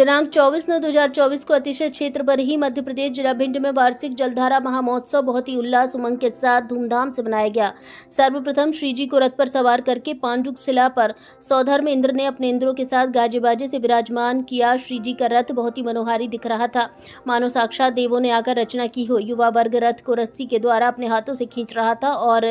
दिनांक 24/9/2024 को अतिशय क्षेत्र बरही मध्य प्रदेश जिला भिंड में वार्षिक जलधारा महामहोत्सव बहुत ही उल्लास उमंग के साथ धूमधाम से मनाया गया। सर्वप्रथम श्री जी को रथ पर सवार करके पांडुक शिला पर सौधर्म इंद्र ने अपने इंद्रों के साथ गाजे बाजे से विराजमान किया। श्री जी का रथ बहुत ही मनोहारी दिख रहा था, मानो साक्षात देवों ने आकर रचना की हो। युवा वर्ग रथ को रस्सी के द्वारा अपने हाथों से खींच रहा था और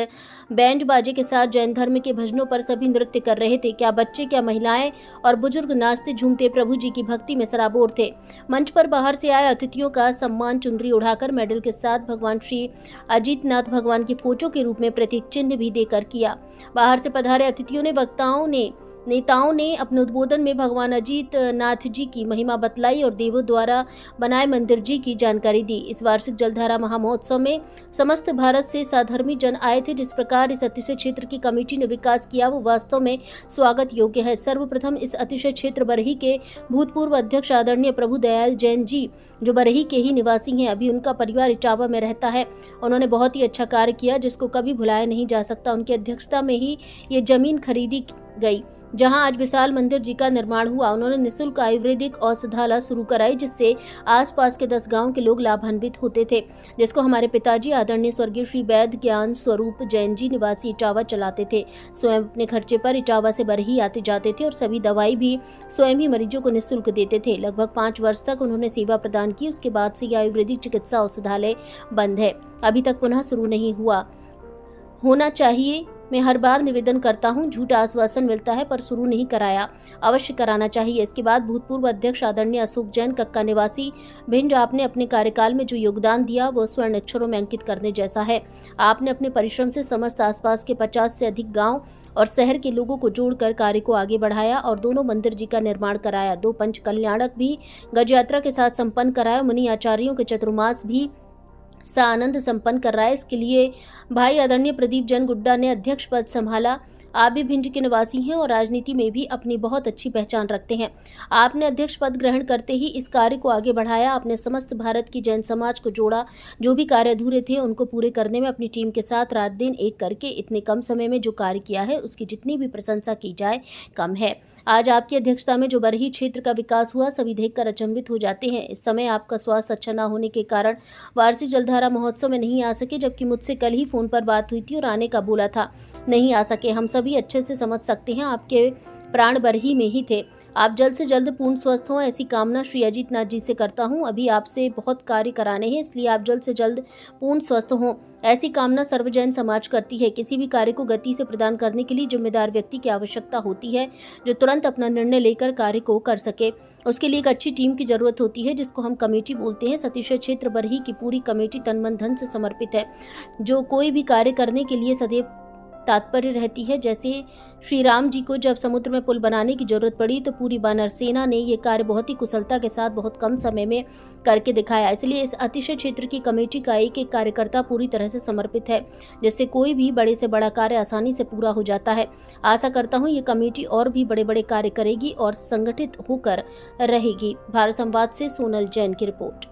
बैंड बाजे के साथ जैन धर्म के भजनों पर सभी नृत्य कर रहे थे। क्या बच्चे, क्या महिलाएं और बुजुर्ग नाचते झूमते प्रभु जी की भक्ति में सराबोर थे। मंच पर बाहर से आए अतिथियों का सम्मान चुनरी उड़ाकर मेडल के साथ भगवान श्री अजीतनाथ भगवान की फोटो के रूप में प्रतीक चिन्ह भी देकर किया। बाहर से पधारे अतिथियों ने नेताओं ने अपने उद्बोधन में भगवान अजीत नाथ जी की महिमा बतलाई और देवों द्वारा बनाए मंदिर जी की जानकारी दी। इस वार्षिक जलधारा महामहोत्सव में समस्त भारत से साधर्मी जन आए थे। जिस प्रकार इस अतिशय क्षेत्र की कमेटी ने विकास किया वो वास्तव में स्वागत योग्य है। सर्वप्रथम इस अतिशय क्षेत्र बरही के भूतपूर्व अध्यक्ष आदरणीय प्रभु दयाल जैन जी, जो बरही के ही निवासी हैं, अभी उनका परिवार इटावा में रहता है। उन्होंने बहुत ही अच्छा कार्य किया जिसको कभी भुलाया नहीं जा सकता। उनकी अध्यक्षता में ही ये जमीन खरीदी गई जहां आज विशाल मंदिर जी का निर्माण हुआ। उन्होंने निःशुल्क आयुर्वेदिक औषधालय शुरू कराई जिससे आसपास के 10 गांव के लोग लाभान्वित होते थे, जिसको हमारे पिताजी आदरणीय स्वर्गीय श्री वैद्य ज्ञान स्वरूप जैन जी निवासी इटावा चलाते थे। स्वयं अपने खर्चे पर इटावा से बरही आते जाते थे और सभी दवाई भी स्वयं ही मरीजों को निःशुल्क देते थे। लगभग 5 वर्ष तक उन्होंने सेवा प्रदान की। उसके बाद से आयुर्वेदिक चिकित्सा औषधालय बंद है, अभी तक पुनः शुरू नहीं होना चाहिए। मैं हर बार निवेदन करता हूं, झूठा आश्वासन मिलता है पर शुरू नहीं कराया, अवश्य कराना चाहिए। इसके बाद भूतपूर्व अध्यक्ष आदरणीय अशोक जैन, कक्का निवासी भिंड, आपने अपने कार्यकाल में जो योगदान दिया वो स्वर्ण अक्षरों में अंकित करने जैसा है। आपने अपने परिश्रम से समस्त आसपास के 50 से अधिक गाँव और शहर के लोगों को जोड़कर कार्य को आगे बढ़ाया और दोनों मंदिर जी का निर्माण कराया। 2 पंच कल्याणक भी गज यात्रा के साथ संपन्न कराया। मुनि आचार्यों के चतुर्मास भी आनंद संपन्न कर रहा है। इसके लिए भाई आदरणीय प्रदीप जैन गुड्डा ने अध्यक्ष पद संभाला। आप भी भिंड के निवासी हैं और राजनीति में भी अपनी बहुत अच्छी पहचान रखते हैं। आपने अध्यक्ष पद ग्रहण करते ही इस कार्य को आगे बढ़ाया। आपने समस्त भारत की जैन समाज को जोड़ा। जो भी कार्य अधूरे थे उनको पूरे करने में अपनी टीम के साथ रात दिन एक करके इतने कम समय में जो कार्य किया है उसकी जितनी भी प्रशंसा की जाए कम है। आज आपकी अध्यक्षता में जो बरही क्षेत्र का विकास हुआ सभी देखकर अचंभित हो जाते हैं। इस समय आपका स्वास्थ्य अच्छा न होने के कारण वार्षिक जलधारा महोत्सव में नहीं आ सके, जबकि मुझसे कल ही फोन पर बात हुई थी और आने का बोला था, नहीं आ सके। हम सभी अच्छे से समझ सकते हैं, आपके प्राण बरही में ही थे। आप जल्द से जल्द पूर्ण स्वस्थ हों ऐसी कामना श्री अजीतनाथ जी से करता हूं। अभी आपसे बहुत कार्य कराने हैं, इसलिए आप जल्द से जल्द पूर्ण स्वस्थ हों ऐसी कामना सर्वजैन समाज करती है। किसी भी कार्य को गति से प्रदान करने के लिए जिम्मेदार व्यक्ति की आवश्यकता होती है जो तुरंत अपना निर्णय लेकर कार्य को कर सके। उसके लिए एक अच्छी टीम की जरूरत होती है जिसको हम कमेटी बोलते हैं। अतिशय क्षेत्र बरही की पूरी कमेटी तन मन धन से समर्पित है, जो कोई भी कार्य करने के लिए सदैव तात्पर्य रहती है। जैसे श्री राम जी को जब समुद्र में पुल बनाने की जरूरत पड़ी तो पूरी वानर सेना ने ये कार्य बहुत ही कुशलता के साथ बहुत कम समय में करके दिखाया। इसलिए इस अतिशय क्षेत्र की कमेटी का एक एक कार्यकर्ता पूरी तरह से समर्पित है, जिससे कोई भी बड़े से बड़ा कार्य आसानी से पूरा हो जाता है। आशा करता हूँ ये कमेटी और भी बड़े बड़े कार्य करेगी और संगठित होकर रहेगी। भारत संवाद से सोनल जैन की रिपोर्ट।